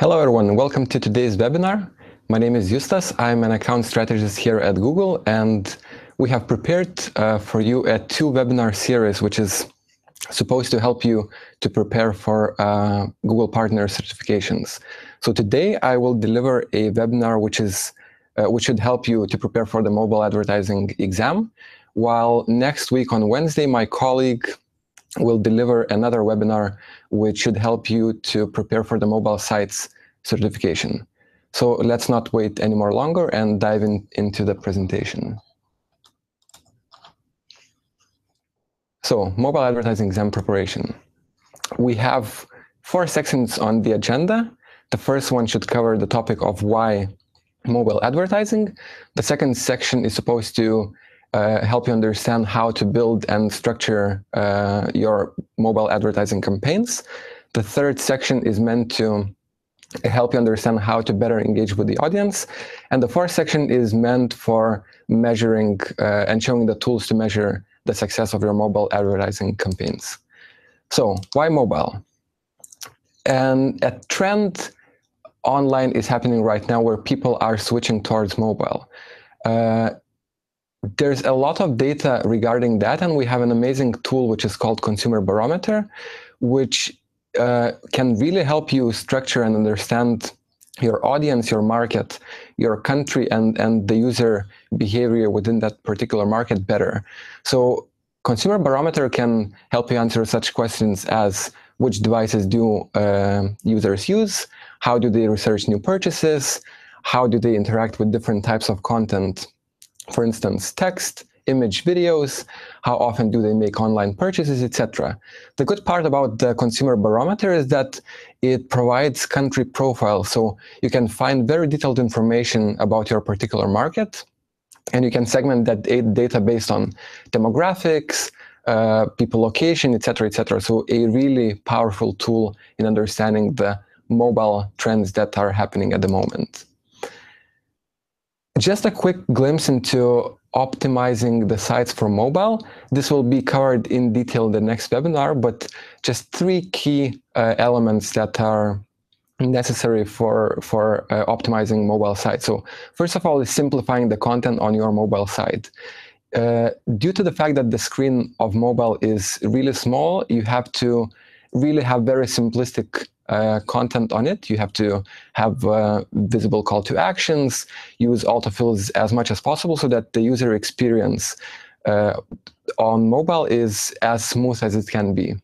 Hello everyone, welcome to today's webinar. My name is Justas, I'm an account strategist here at Google, and we have prepared for you a two webinar series which is supposed to help you to prepare for Google Partner certifications. So today I will deliver a webinar which should help you to prepare for the mobile advertising exam, while next week on Wednesday my colleague will deliver another webinar which should help you to prepare for the mobile sites certification. So let's not wait any more longer and dive into the presentation. So mobile advertising exam preparation. We have 4 sections on the agenda. The first one should cover the topic of why mobile advertising. The second section is supposed to help you understand how to build and structure your mobile advertising campaigns. The third section is meant to help you understand how to better engage with the audience. And the fourth section is meant for measuring and showing the tools to measure the success of your mobile advertising campaigns. So why mobile? And a trend online is happening right now where people are switching towards mobile. There's a lot of data regarding that, and we have an amazing tool which is called Consumer Barometer, which can really help you structure and understand your audience, your market, your country, and the user behavior within that particular market better. So Consumer Barometer can help you answer such questions as which devices do users use, how do they research new purchases, how do they interact with different types of content, for instance, text, image, videos, how often do they make online purchases, etc. The good part about the Consumer Barometer is that it provides country profiles, so you can find very detailed information about your particular market, and you can segment that data based on demographics, people location, etc., etc. So a really powerful tool in understanding the mobile trends that are happening at the moment. Just a quick glimpse into optimizing the sites for mobile. This will be covered in detail in the next webinar, but just 3 key elements that are necessary for optimizing mobile sites. So first of all is simplifying the content on your mobile site. Due to the fact that the screen of mobile is really small, you have to really have very simplistic content on it. You have to have visible call to actions, use autofills as much as possible so that the user experience on mobile is as smooth as it can be.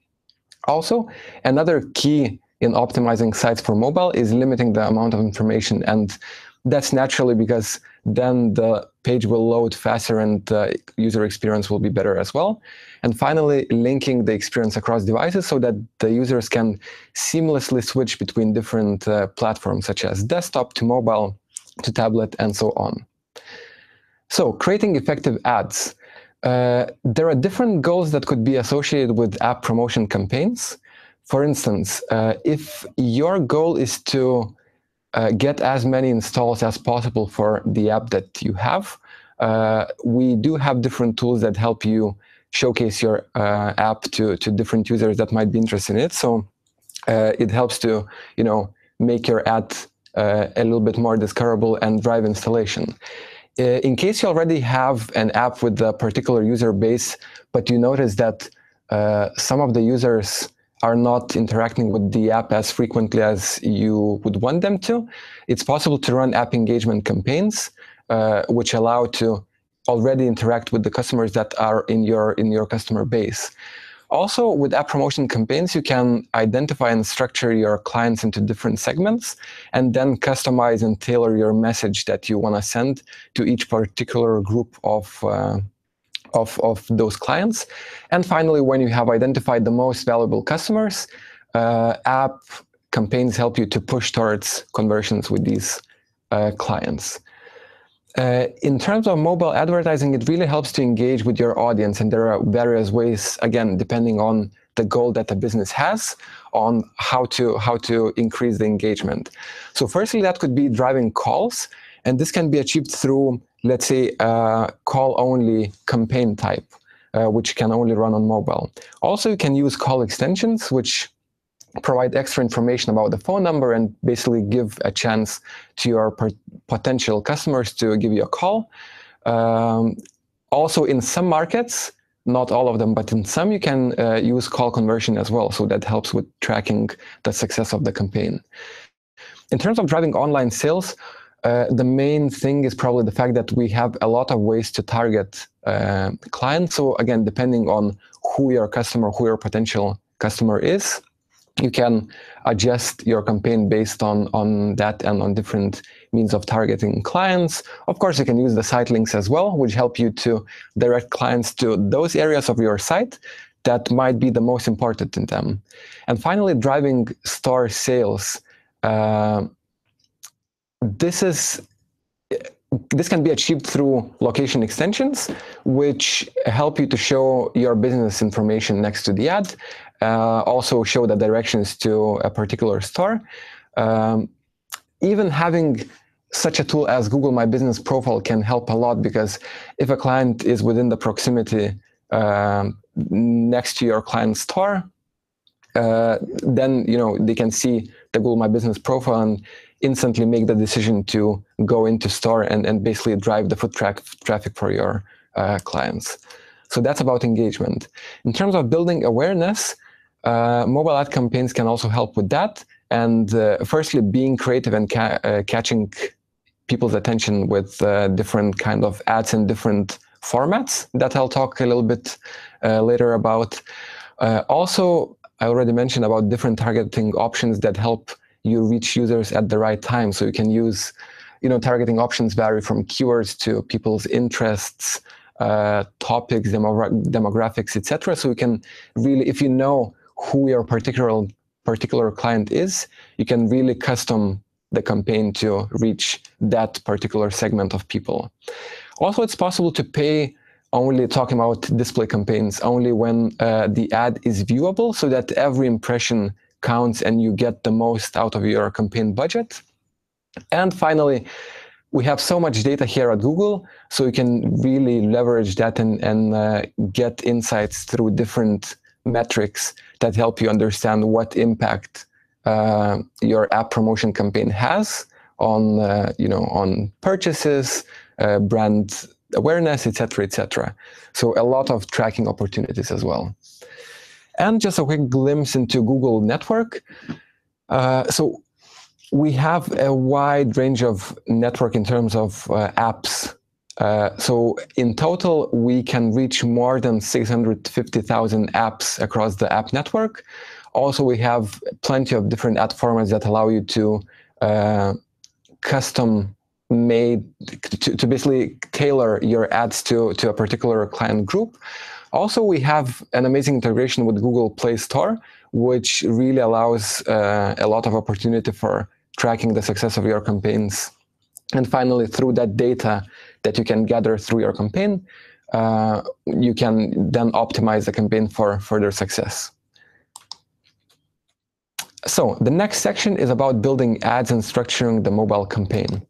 Also, another key in optimizing sites for mobile is limiting the amount of information, and that's naturally because then the page will load faster and the user experience will be better as well. And finally, linking the experience across devices so that the users can seamlessly switch between different platforms, such as desktop to mobile to tablet and so on. So creating effective ads. There are different goals that could be associated with app promotion campaigns. For instance, if your goal is to get as many installs as possible for the app that you have, we do have different tools that help you showcase your app to different users that might be interested in it. So it helps to, make your ad a little bit more discoverable and drive installation. In case you already have an app with a particular user base, but you notice that some of the users are not interacting with the app as frequently as you would want them to, it's possible to run app engagement campaigns, which allow to already interact with the customers that are in your customer base. Also, with app promotion campaigns, you can identify and structure your clients into different segments, and then customize and tailor your message that you want to send to each particular group of those clients. And finally, when you have identified the most valuable customers, app campaigns help you to push towards conversions with these clients. In terms of mobile advertising, it really helps to engage with your audience, and there are various ways, again, depending on the goal that the business has, on how to increase the engagement. So firstly, that could be driving calls, and this can be achieved through, let's say, a call-only campaign type, which can only run on mobile. Also, you can use call extensions, which provide extra information about the phone number and basically give a chance to your potential customers to give you a call. Also, in some markets, not all of them, but in some, you can use call conversion as well. So that helps with tracking the success of the campaign. In terms of driving online sales, the main thing is probably the fact that we have a lot of ways to target clients. So again, depending on who your customer, who your potential customer is, you can adjust your campaign based on that and on different means of targeting clients. Of course, you can use the site links as well, which help you to direct clients to those areas of your site that might be the most important in them. And finally, driving store sales. This can be achieved through location extensions, which help you to show your business information next to the ad, also show the directions to a particular store. Even having such a tool as Google My Business Profile can help a lot, because if a client is within the proximity next to your client's store, then they can see the Google My Business Profile and instantly make the decision to go into store and basically drive the foot traffic for your clients. So that's about engagement. In terms of building awareness, mobile ad campaigns can also help with that. And firstly, being creative and catching people's attention with different kind of ads in different formats that I'll talk a little bit later about. Also, I already mentioned about different targeting options that help you reach users at the right time. So you can use, targeting options vary from keywords to people's interests, topics, demographics, etc. So you can really, if you know who your particular client is, you can really custom the campaign to reach that particular segment of people. Also, it's possible to pay, only talking about display campaigns, only when the ad is viewable, so that every impression counts and you get the most out of your campaign budget. And finally, we have so much data here at Google, so you can really leverage that and get insights through different metrics that help you understand what impact your app promotion campaign has on, on purchases, brand awareness, etc., etc. So a lot of tracking opportunities as well. And just a quick glimpse into Google Network. So we have a wide range of network in terms of apps. So in total, we can reach more than 650,000 apps across the app network. Also, we have plenty of different ad formats that allow you to custom-made, to basically tailor your ads to a particular client group. Also, we have an amazing integration with Google Play Store, which really allows a lot of opportunity for tracking the success of your campaigns. And finally, through that data that you can gather through your campaign, you can then optimize the campaign for further success. So the next section is about building ads and structuring the mobile campaign.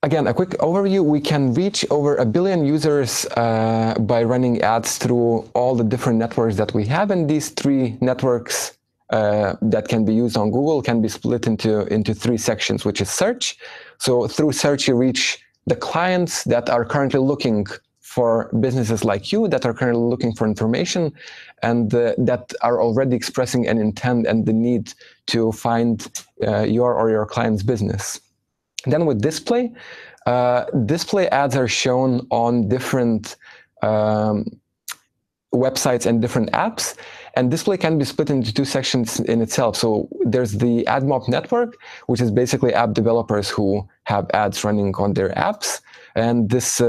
Again, a quick overview. We can reach over 1 billion users by running ads through all the different networks that we have. And these 3 networks that can be used on Google can be split into 3 sections, which is search. So through search, you reach the clients that are currently looking for businesses like you, that are currently looking for information, and that are already expressing an intent and the need to find your or your client's business. Then with display, display ads are shown on different websites and different apps, and display can be split into 2 sections in itself. So there's the AdMob network, which is basically app developers who have ads running on their apps, and this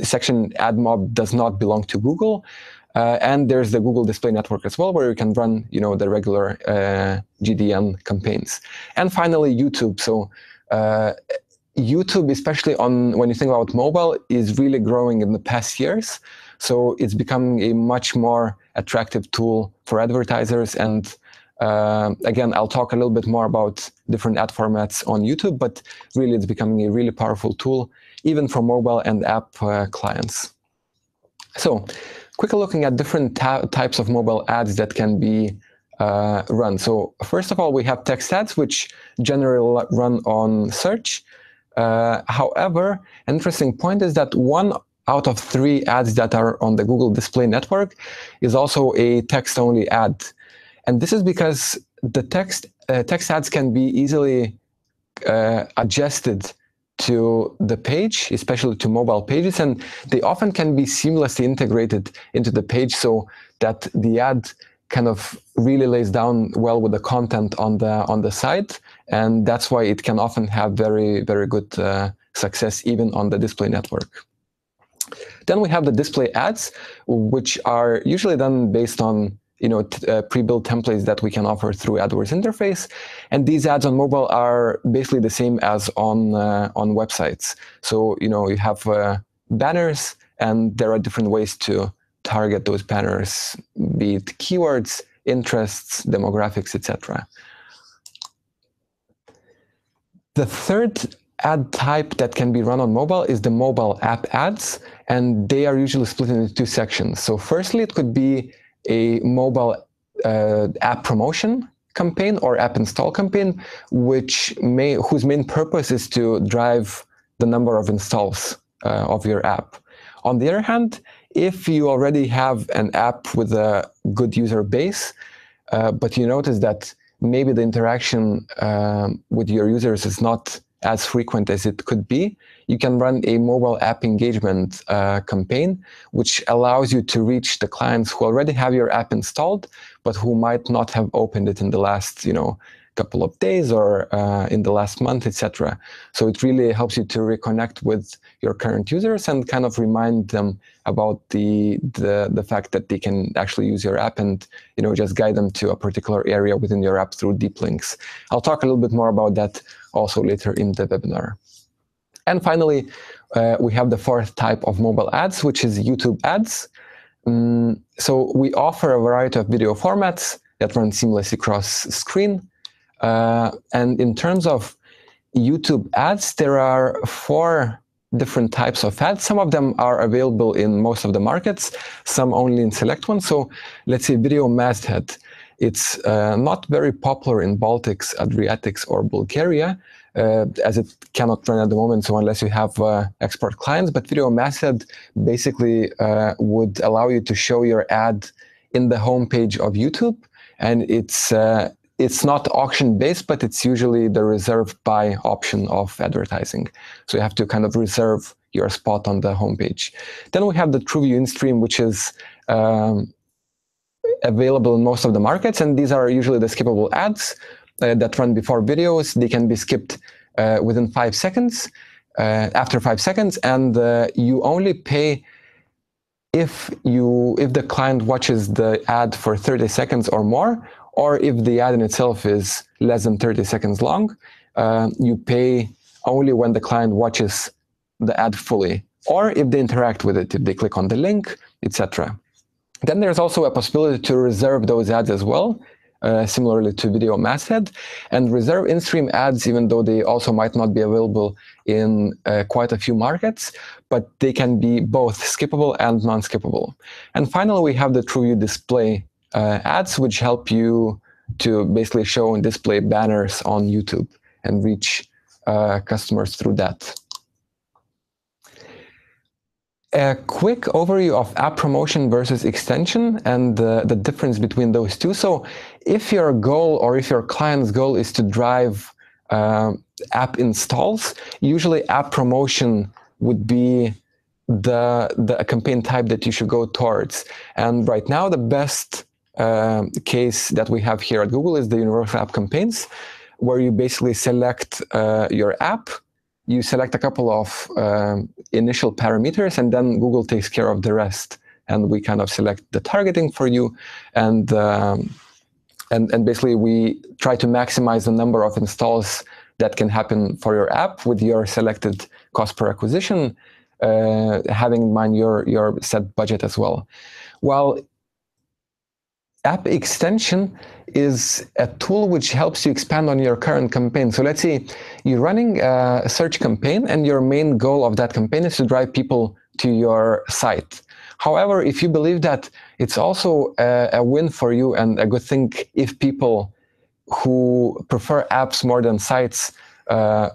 section AdMob does not belong to Google. And there's the Google Display Network as well, where you can run, the regular GDN campaigns. And finally, YouTube. So YouTube, especially when you think about mobile, is really growing in the past years. So it's becoming a much more attractive tool for advertisers. And again, I'll talk a little bit more about different ad formats on YouTube, but really it's becoming a really powerful tool, even for mobile and app clients. So quickly looking at different types of mobile ads that can be run. So first of all, we have text ads, which generally run on search. However, an interesting point is that 1 out of 3 ads that are on the Google Display Network is also a text-only ad. And this is because the text ads can be easily adjusted to the page, especially to mobile pages, and they often can be seamlessly integrated into the page so that the ad kind of really lays down well with the content on the site, and that's why it can often have very, very good success even on the display network. Then we have the display ads, which are usually done based on pre-built templates that we can offer through AdWords interface, and these ads on mobile are basically the same as on websites. So you have banners, and there are different ways to target those banners, be it keywords, interests, demographics, etc. The third ad type that can be run on mobile is the mobile app ads, and they are usually split into 2 sections. So firstly, it could be a mobile app promotion campaign or app install campaign, whose main purpose is to drive the number of installs of your app. On the other hand, if you already have an app with a good user base, but you notice that maybe the interaction with your users is not as frequent as it could be, you can run a mobile app engagement campaign, which allows you to reach the clients who already have your app installed, but who might not have opened it in the last, couple of days or in the last month, etc. So it really helps you to reconnect with your current users and kind of remind them about the fact that they can actually use your app, and just guide them to a particular area within your app through deep links. I'll talk a little bit more about that also later in the webinar. And finally, we have the 4th type of mobile ads, which is YouTube ads. So we offer a variety of video formats that run seamlessly across screen. And in terms of YouTube ads, there are 4 different types of ads. Some of them are available in most of the markets, some only in select ones. So let's say video masthead. It's not very popular in Baltics, Adriatics, or Bulgaria, as it cannot run at the moment, so unless you have export clients. But video masthead basically would allow you to show your ad in the homepage of YouTube, and it's not auction-based, but it's usually the reserved by option of advertising. So you have to kind of reserve your spot on the homepage. Then we have the TrueView in-stream, which is available in most of the markets, and these are usually the skippable ads that run before videos. They can be skipped within 5 seconds, after 5 seconds, and you only pay if the client watches the ad for 30 seconds or more, or if the ad in itself is less than 30 seconds long. You pay only when the client watches the ad fully, or if they interact with it, if they click on the link, etc. Then there's also a possibility to reserve those ads as well, similarly to video masthead, and reserve in-stream ads, even though they also might not be available in quite a few markets, but they can be both skippable and non-skippable. And finally, we have the TrueView display ads, which help you to basically show and display banners on YouTube and reach customers through that. A quick overview of app promotion versus extension and the difference between those two. So if your goal, or if your client's goal, is to drive app installs, usually app promotion would be the campaign type that you should go towards. And right now, the best case that we have here at Google is the universal app campaigns, where you basically select your app, you select a couple of initial parameters, and then Google takes care of the rest. And we kind of select the targeting for you, and basically we try to maximize the number of installs that can happen for your app with your selected cost per acquisition, having in mind your set budget as well. While app extension is a tool which helps you expand on your current campaign. So let's say you're running a search campaign, and your main goal of that campaign is to drive people to your site. However, if you believe that it's also a win for you and a good thing if people who prefer apps more than sites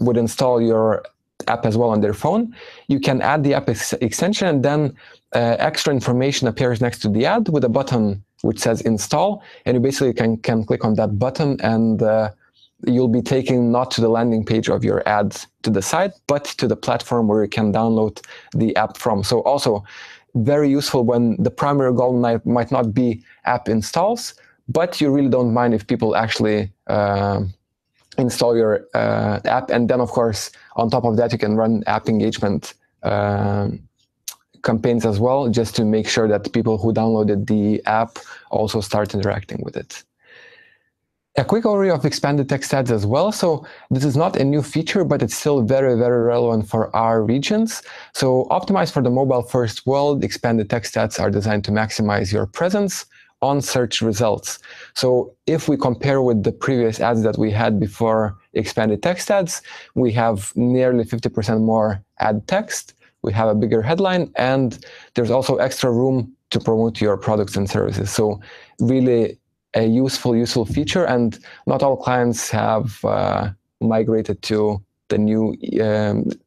would install your app as well on their phone, you can add the app extension, and then extra information appears next to the ad with a button which says install, and you basically can click on that button, and you'll be taken not to the landing page of your ads to the site, but to the platform where you can download the app from. So also very useful when the primary goal might not be app installs, but you really don't mind if people actually install your app. And then, of course, on top of that, you can run app engagement campaigns as well, just to make sure that people who downloaded the app also start interacting with it. A quick overview of expanded text ads as well. So this is not a new feature, but it's still very, very relevant for our regions. So optimized for the mobile-first world, expanded text ads are designed to maximize your presence on search results. So if we compare with the previous ads that we had before expanded text ads, we have nearly 50% more ad text, we have a bigger headline, and there's also extra room to promote your products and services. So really a useful feature, and not all clients have migrated to the new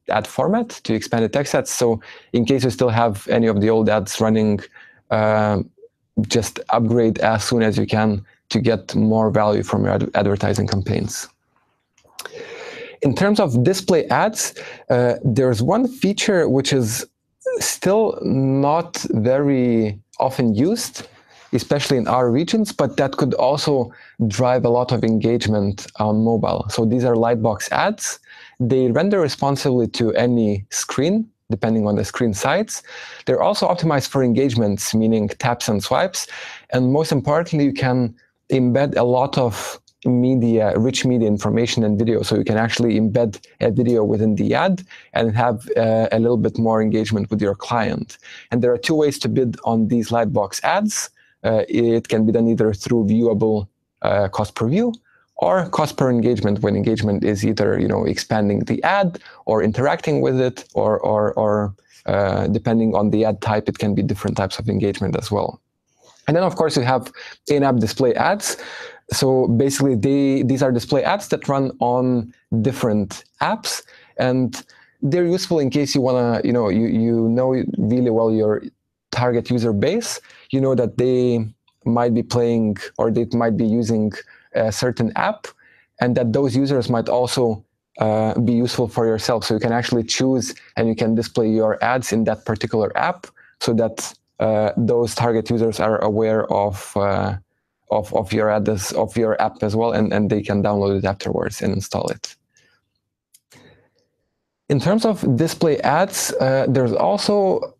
ad format, to expanded text ads. So in case you still have any of the old ads running, just upgrade as soon as you can to get more value from your advertising campaigns. In terms of display ads, there's one feature which is still not very often used, especially in our regions, but that could also drive a lot of engagement on mobile. So these are lightbox ads. They render responsively to any screen, depending on the screen size. They're also optimized for engagements, meaning taps and swipes. And most importantly, you can embed a lot of media, rich media information and video. So you can actually embed a video within the ad and have a little bit more engagement with your client. And there are two ways to bid on these lightbox ads. It can be done either through viewable cost per view, or cost per engagement, when engagement is either expanding the ad or interacting with it, or depending on the ad type, it can be different types of engagement as well. And then, of course, you have in-app display ads. So basically, these are display ads that run on different apps, and they're useful in case you wanna, you know really well your target user base. You know that they might be playing, or they might be using a certain app, and that those users might also be useful for yourself. So you can actually choose, and you can display your ads in that particular app, so that those target users are aware of your ads, of your app as well, and they can download it afterwards and install it. In terms of display ads, there's also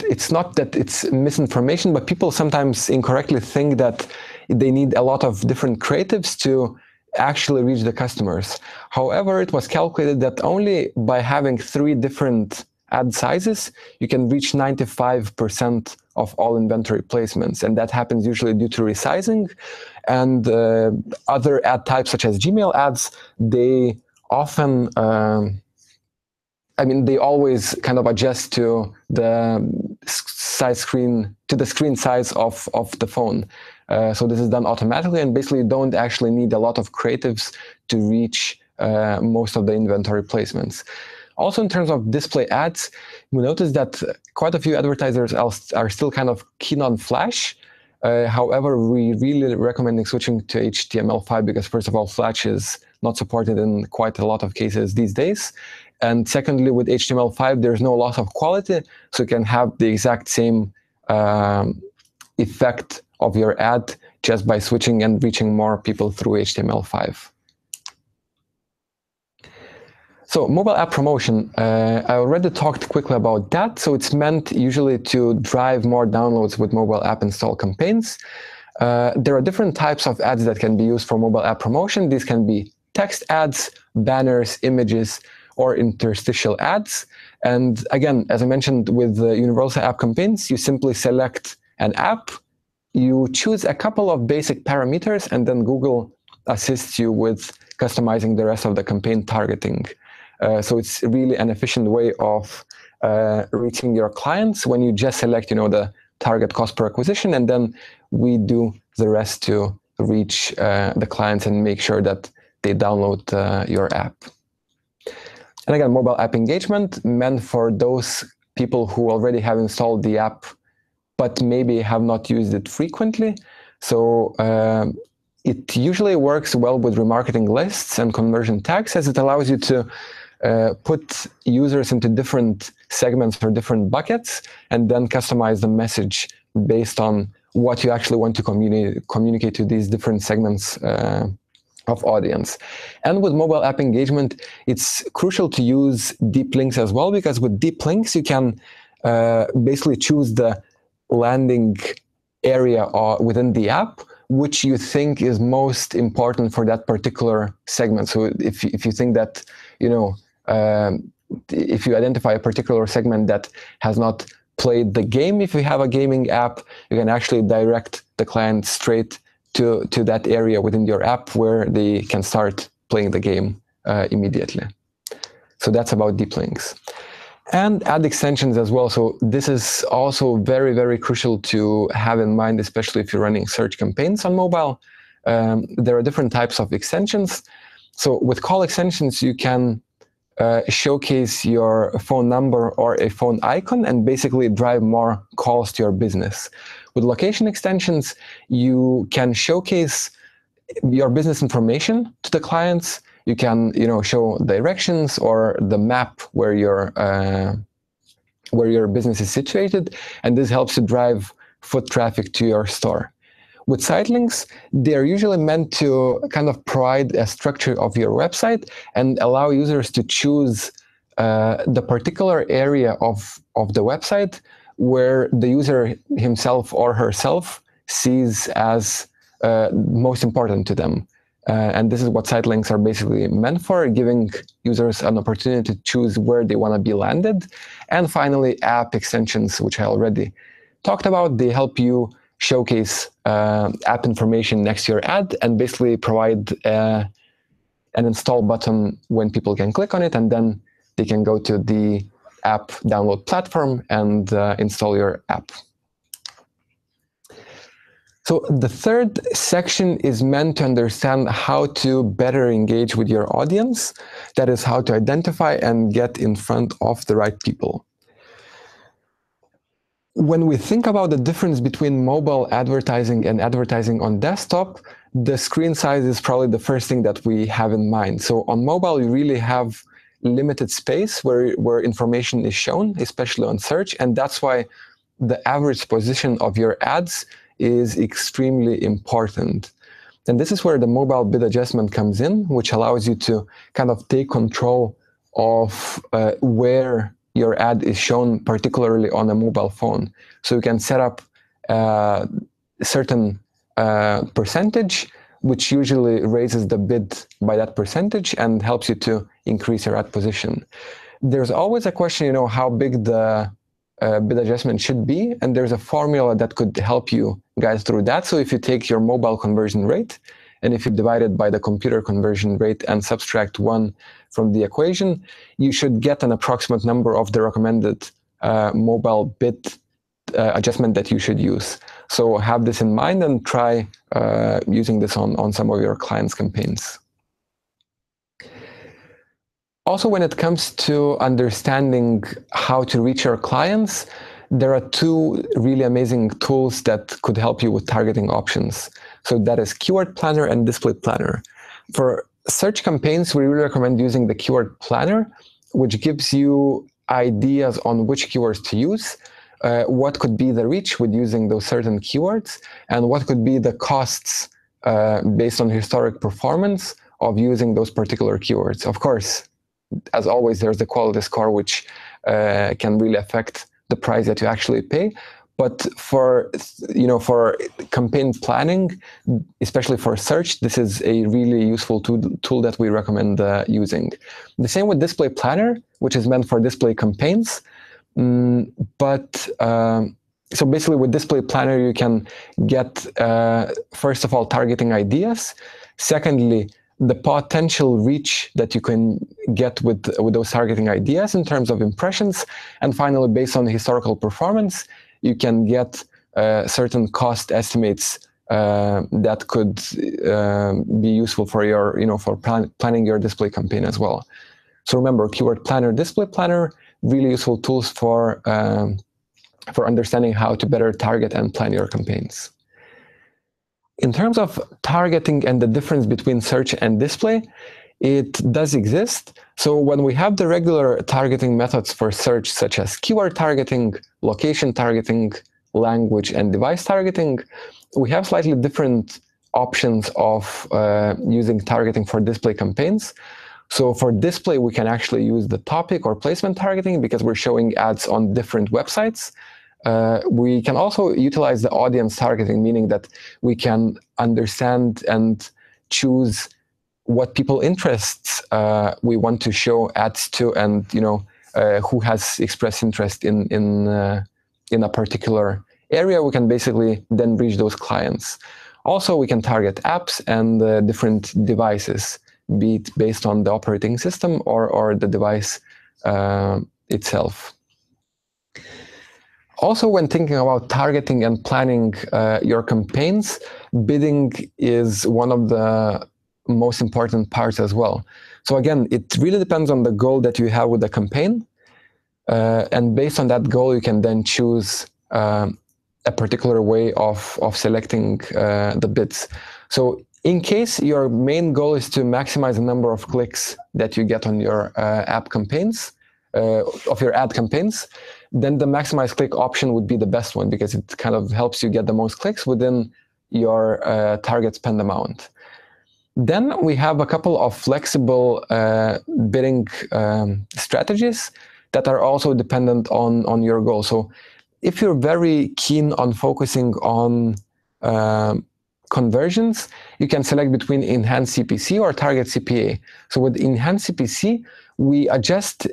it's not that it's misinformation, but people sometimes incorrectly think that they need a lot of different creatives to actually reach the customers. However, it was calculated that only by having 3 different ad sizes, you can reach 95% of all inventory placements. And that happens usually due to resizing. And other ad types, such as Gmail ads, they often they always kind of adjust to the screen size of the phone. So this is done automatically, and basically you don't actually need a lot of creatives to reach most of the inventory placements. Also, in terms of display ads, we noticed that quite a few advertisers are still kind of keen on Flash. However, we really recommend switching to HTML5 because, first of all, Flash is not supported in quite a lot of cases these days. And secondly, with HTML5, there's no loss of quality, so you can have the exact same effect of your ad just by switching and reaching more people through HTML5. So mobile app promotion, I already talked quickly about that. So it's meant usually to drive more downloads with mobile app install campaigns. There are different types of ads that can be used for mobile app promotion. These can be text ads, banners, images, or interstitial ads. And again, as I mentioned with the universal app campaigns, you simply select an app, you choose a couple of basic parameters, and then Google assists you with customizing the rest of the campaign targeting. So it's really an efficient way of reaching your clients when you just select, the target cost per acquisition, and then we do the rest to reach the clients and make sure that they download your app. And again, mobile app engagement meant for those people who already have installed the app, but maybe have not used it frequently. So it usually works well with remarketing lists and conversion tags, as it allows you to put users into different segments or different buckets, and then customize the message based on what you actually want to communicate to these different segments of audience. And with mobile app engagement, it's crucial to use deep links as well, because with deep links, you can basically choose the landing area within the app, which you think is most important for that particular segment. So if you think that, if you identify a particular segment that has not played the game, if you have a gaming app, you can actually direct the client straight to that area within your app where they can start playing the game immediately. So that's about deep links. And ad extensions as well. So this is also very, very crucial to have in mind, especially if you're running search campaigns on mobile. There are different types of extensions. So with call extensions, you can showcase your phone number or a phone icon and basically drive more calls to your business. With location extensions, you can showcase your business information to the clients. You can, show directions or the map where your business is situated, and this helps to drive foot traffic to your store. With site links, they're usually meant to kind of provide a structure of your website and allow users to choose the particular area of the website where the user himself or herself sees as most important to them. And this is what site links are basically meant for, giving users an opportunity to choose where they want to be landed. And finally, app extensions, which I already talked about. They help you showcase app information next to your ad and basically provide an install button when people can click on it, and then they can go to the app download platform and install your app. So the third section is meant to understand how to better engage with your audience. That is, how to identify and get in front of the right people. When we think about the difference between mobile advertising and advertising on desktop, the screen size is probably the first thing that we have in mind. So on mobile, you really have limited space where information is shown, especially on search, and that's why the average position of your ads is extremely important. And this is where the mobile bid adjustment comes in, which allows you to kind of take control of where your ad is shown, particularly on a mobile phone. So you can set up a certain percentage, which usually raises the bid by that percentage and helps you to increase your ad position. There's always a question, how big the bid adjustment should be, and there's a formula that could help you guys through that. So if you take your mobile conversion rate, and if you divide it by the computer conversion rate and subtract 1 from the equation, you should get an approximate number of the recommended mobile bid adjustment that you should use. So have this in mind and try using this on some of your clients' campaigns. Also, when it comes to understanding how to reach your clients, there are 2 really amazing tools that could help you with targeting options. So that is Keyword Planner and Display Planner. For search campaigns, we really recommend using the Keyword Planner, which gives you ideas on which keywords to use, what could be the reach with using those certain keywords, and what could be the costs based on historic performance of using those particular keywords. Of course, as always, there's the quality score, which can really affect the price that you actually pay. But for campaign planning, especially for search, this is a really useful tool that we recommend using. The same with Display Planner, which is meant for display campaigns. So basically with Display Planner, you can get, first of all, targeting ideas. Secondly, the potential reach that you can get with those targeting ideas in terms of impressions, and finally, based on historical performance, you can get certain cost estimates that could be useful for your, for planning your display campaign as well. So remember, Keyword Planner, Display Planner, really useful tools for understanding how to better target and plan your campaigns. In terms of targeting and the difference between search and display, it does exist. So when we have the regular targeting methods for search, such as keyword targeting, location targeting, language and device targeting, we have slightly different options of using targeting for display campaigns. So for display, we can actually use the topic or placement targeting because we're showing ads on different websites. We can also utilize the audience targeting, meaning that we can understand and choose what people interests we want to show ads to, and who has expressed interest in a particular area. We can basically then reach those clients. Also, we can target apps and different devices, be it based on the operating system or the device itself. Also, when thinking about targeting and planning your campaigns, bidding is one of the most important parts as well. So again, it really depends on the goal that you have with the campaign. And based on that goal, you can then choose a particular way of selecting the bids. So in case your main goal is to maximize the number of clicks that you get on your app campaigns, of your ad campaigns, then the maximize click option would be the best one because it kind of helps you get the most clicks within your target spend amount. Then we have a couple of flexible bidding strategies that are also dependent on your goal. So if you're very keen on focusing on conversions, you can select between Enhanced CPC or Target CPA. So with Enhanced CPC, we adjust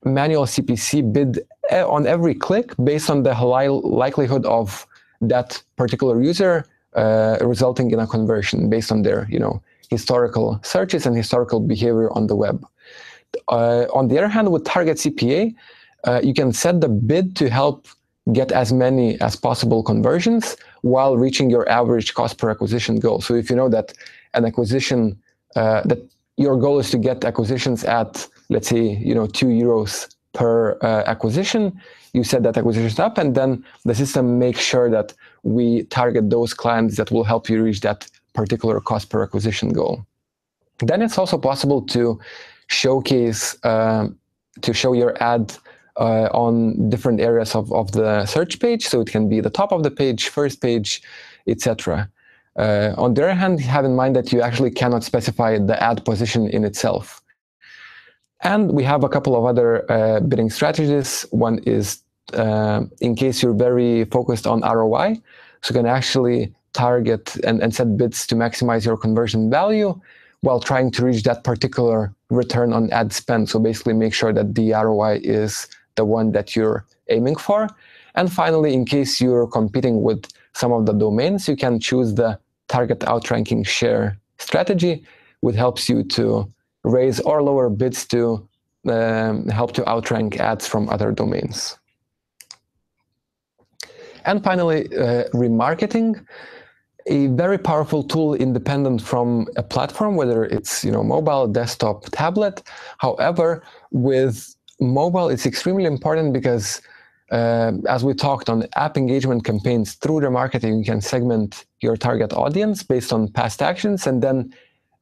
manual CPC bid on every click based on the likelihood of that particular user resulting in a conversion based on their historical searches and historical behavior on the web. On the other hand, with Target CPA, you can set the bid to help get as many as possible conversions while reaching your average cost per acquisition goal. So if you know that an acquisition, that your goal is to get acquisitions at, let's say, €2 per acquisition, you set that acquisition up, and then the system makes sure that we target those clients that will help you reach that particular cost per acquisition goal. Then it's also possible to showcase, to show your ad on different areas of the search page. So it can be the top of the page, first page, etc. On the other hand, have in mind that you actually cannot specify the ad position in itself. And we have a couple of other bidding strategies. One is in case you're very focused on ROI, so you can actually target and set bids to maximize your conversion value while trying to reach that particular return on ad spend. So basically make sure that the ROI is the one that you're aiming for. And finally, in case you're competing with some of the domains, you can choose the target outranking share strategy, which helps you to raise or lower bids to help to outrank ads from other domains. And finally, remarketing, a very powerful tool independent from a platform, whether it's mobile, desktop, tablet. However, with mobile, it's extremely important because as we talked on app engagement campaigns, through remarketing, you can segment your target audience based on past actions, and then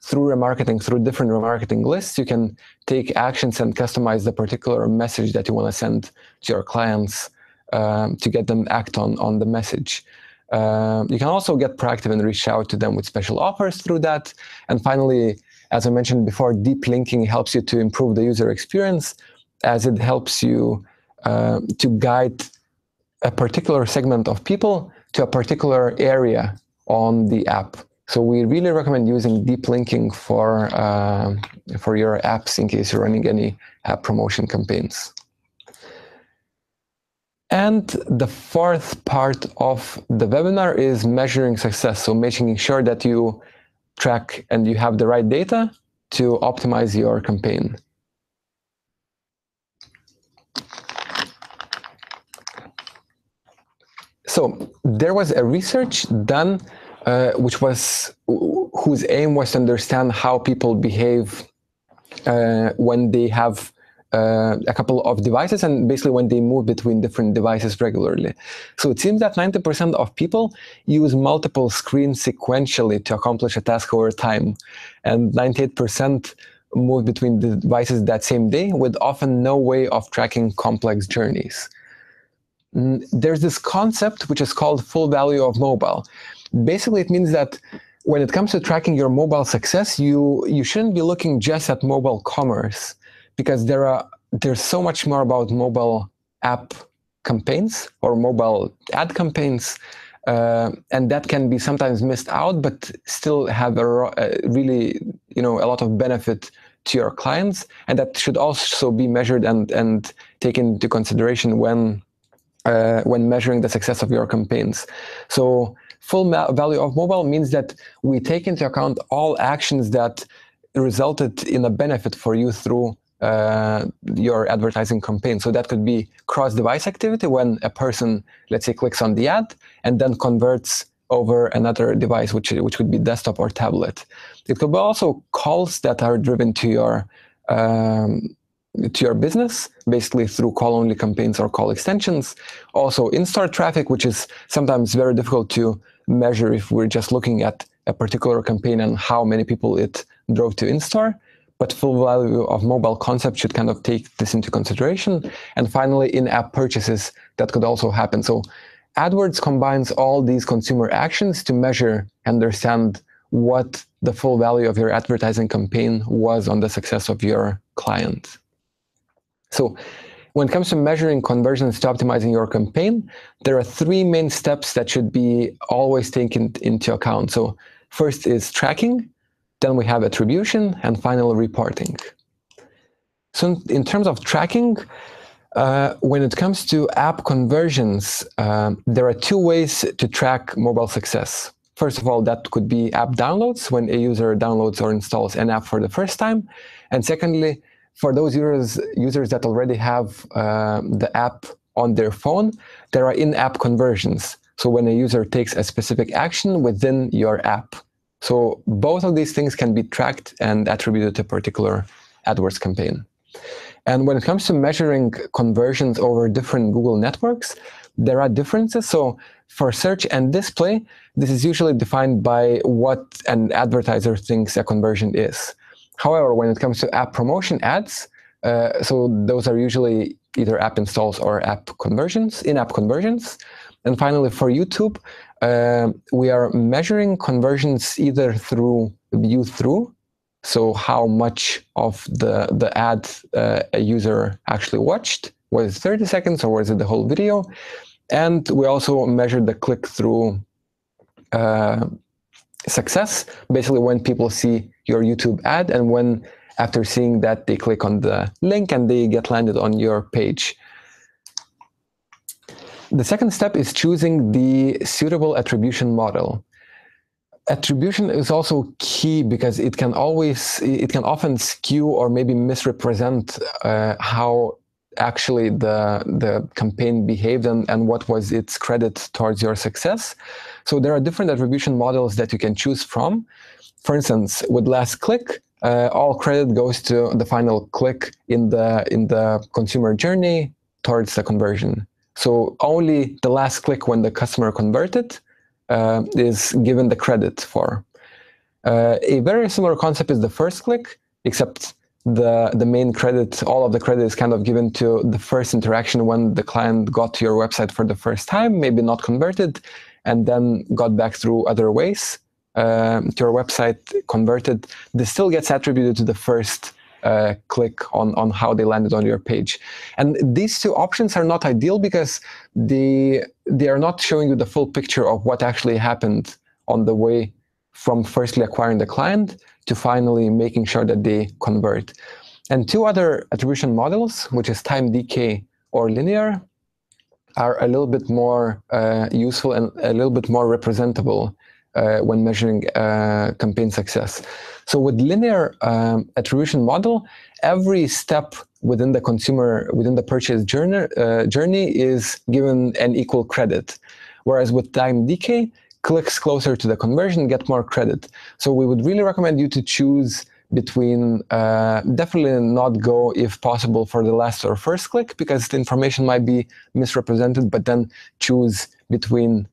through remarketing, through different remarketing lists, you can take actions and customize the particular message that you want to send to your clients to get them act on the message. You can also get proactive and reach out to them with special offers through that. And finally, as I mentioned before, deep linking helps you to improve the user experience, as it helps you to guide a particular segment of people to a particular area on the app. So we really recommend using deep linking for your apps in case you're running any app promotion campaigns. And the fourth part of the webinar is measuring success. So making sure that you track and you have the right data to optimize your campaign. So there was a research done whose aim was to understand how people behave when they have a couple of devices, and basically when they move between different devices regularly. So it seems that 90% of people use multiple screens sequentially to accomplish a task over time, and 98% move between the devices that same day with often no way of tracking complex journeys. There's this concept which is called full value of mobile. Basically, it means that when it comes to tracking your mobile success, you shouldn't be looking just at mobile commerce, because there's so much more about mobile app campaigns or mobile ad campaigns, and that can be sometimes missed out, but still have a really a lot of benefit to your clients, and that should also be measured and taken into consideration when measuring the success of your campaigns. So full value of mobile means that we take into account all actions that resulted in a benefit for you through your advertising campaign. So that could be cross-device activity, when a person, let's say, clicks on the ad and then converts over another device, which could be desktop or tablet. It could be also calls that are driven to your business, basically through call-only campaigns or call extensions. Also in-store traffic, which is sometimes very difficult to measure if we're just looking at a particular campaign and how many people it drove to in-store. But full value of mobile concept should kind of take this into consideration. And finally, in-app purchases, that could also happen. So AdWords combines all these consumer actions to measure and understand what the full value of your advertising campaign was on the success of your client. So when it comes to measuring conversions to optimizing your campaign, there are three main steps that should be always taken into account. So first is tracking, then we have attribution, and finally reporting. So in terms of tracking, when it comes to app conversions, there are two ways to track mobile success. First of all, that could be app downloads, when a user downloads or installs an app for the first time. And secondly, for those users that already have the app on their phone, there are in-app conversions. So when a user takes a specific action within your app. So both of these things can be tracked and attributed to a particular AdWords campaign. And when it comes to measuring conversions over different Google networks, there are differences. So for search and display, this is usually defined by what an advertiser thinks a conversion is. However, when it comes to app promotion ads, so those are usually either app installs or app conversions, in-app conversions. And finally, for YouTube, we are measuring conversions either through view-through, so how much of the ad a user actually watched. Was it 30 seconds or was it the whole video? And we also measure the click-through success, basically when people see your YouTube ad and when, after seeing that, they click on the link and they get landed on your page. The second step is choosing the suitable attribution model. Attribution is also key because it can often skew or maybe misrepresent how actually the campaign behaved and what was its credit towards your success. So there are different attribution models that you can choose from. For instance, with last click, all credit goes to the final click in the consumer journey towards the conversion. So only the last click when the customer converted is given the credit for. A very similar concept is the first click, except the main credit, all of the credit is kind of given to the first interaction when the client got to your website for the first time, maybe not converted, and then got back through other ways to your website, converted. This still gets attributed to the first click on how they landed on your page. And these two options are not ideal because they are not showing you the full picture of what actually happened on the way from firstly acquiring the client to finally making sure that they convert. And two other attribution models, which is time decay or linear, are a little bit more useful and a little bit more representable when measuring campaign success. So with linear attribution model, every step within the purchase journey is given an equal credit. Whereas with time decay, clicks closer to the conversion get more credit. So we would really recommend you to choose between, definitely not go, if possible, for the last or first click, because the information might be misrepresented, but then choose between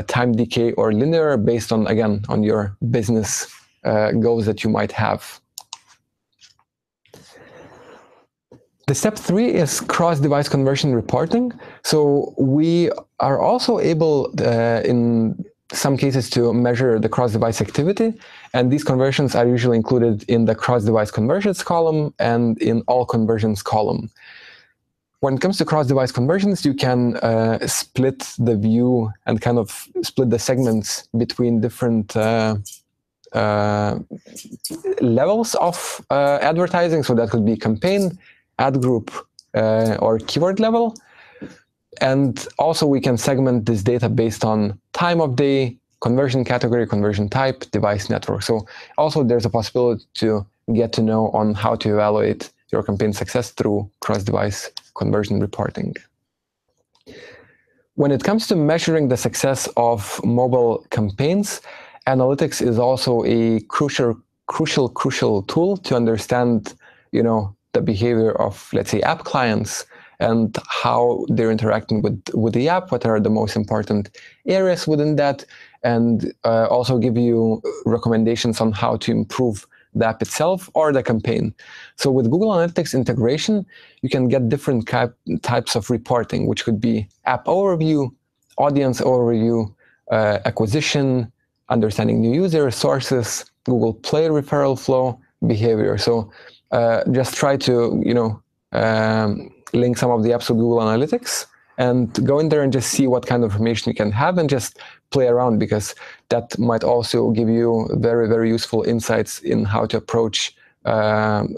time decay or linear based on, again, on your business goals that you might have. The step 3 is cross-device conversion reporting. So we are also able, in some cases, to measure the cross-device activity, and these conversions are usually included in the cross-device conversions column and in all conversions column. When it comes to cross-device conversions, you can split the view and kind of split the segments between different levels of advertising. So that could be campaign, ad group, or keyword level. And also we can segment this data based on time of day, conversion category, conversion type, device network. So also there's a possibility to get to know on how to evaluate your campaign success through cross-device conversion reporting. When it comes to measuring the success of mobile campaigns, analytics is also a crucial tool to understand, the behavior of, let's say, app clients and how they're interacting with the app, what are the most important areas within that, and also give you recommendations on how to improve the app itself or the campaign. So with Google Analytics integration, you can get different types of reporting, which could be app overview, audience overview, acquisition, understanding new user sources, Google Play referral flow, behavior. So just try to, link some of the apps with Google Analytics and go in there and just see what kind of information you can have and just play around, because that might also give you very, very useful insights in how to approach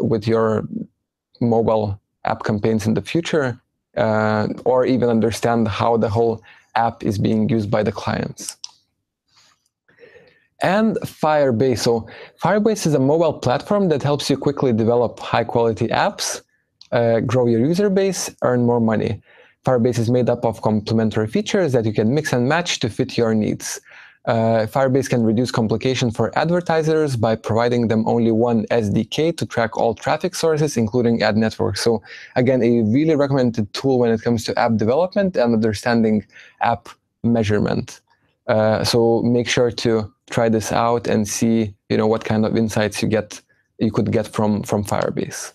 with your mobile app campaigns in the future, or even understand how the whole app is being used by the clients. And Firebase. So Firebase is a mobile platform that helps you quickly develop high-quality apps, grow your user base, earn more money. Firebase is made up of complementary features that you can mix and match to fit your needs. Firebase can reduce complication for advertisers by providing them only one SDK to track all traffic sources, including ad networks. So again, a really recommended tool when it comes to app development and understanding app measurement. So make sure to try this out and see, what kind of insights you could get from Firebase.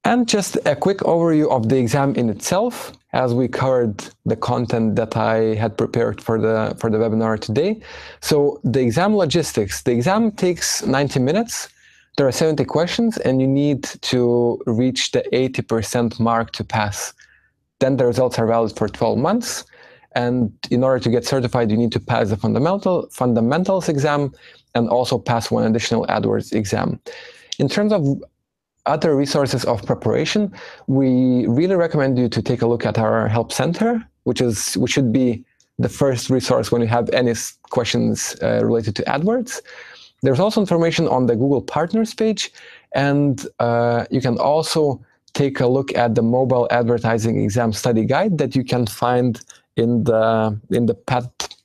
And just a quick overview of the exam in itself, as we covered the content that I had prepared for the webinar today. So the exam logistics, the exam takes 90 minutes. There are 70 questions, and you need to reach the 80% mark to pass. Then the results are valid for 12 months. And in order to get certified, you need to pass the fundamentals exam and also pass one additional AdWords exam. In terms of other resources of preparation, we really recommend you to take a look at our help center, which should be the first resource when you have any questions related to AdWords. There's also information on the Google Partners page, and you can also take a look at the mobile advertising exam study guide that you can find in the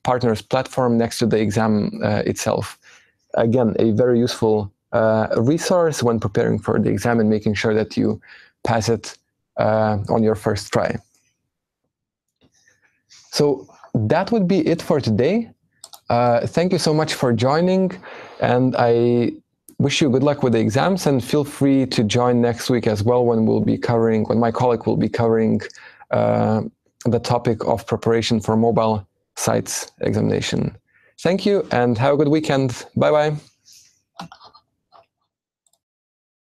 Partners platform next to the exam itself. Again, a very useful resource when preparing for the exam and making sure that you pass it on your first try. So that would be it for today. Thank you so much for joining, and I wish you good luck with the exams, and feel free to join next week as well when my colleague will be covering the topic of preparation for mobile sites examination. Thank you and have a good weekend. Bye-bye.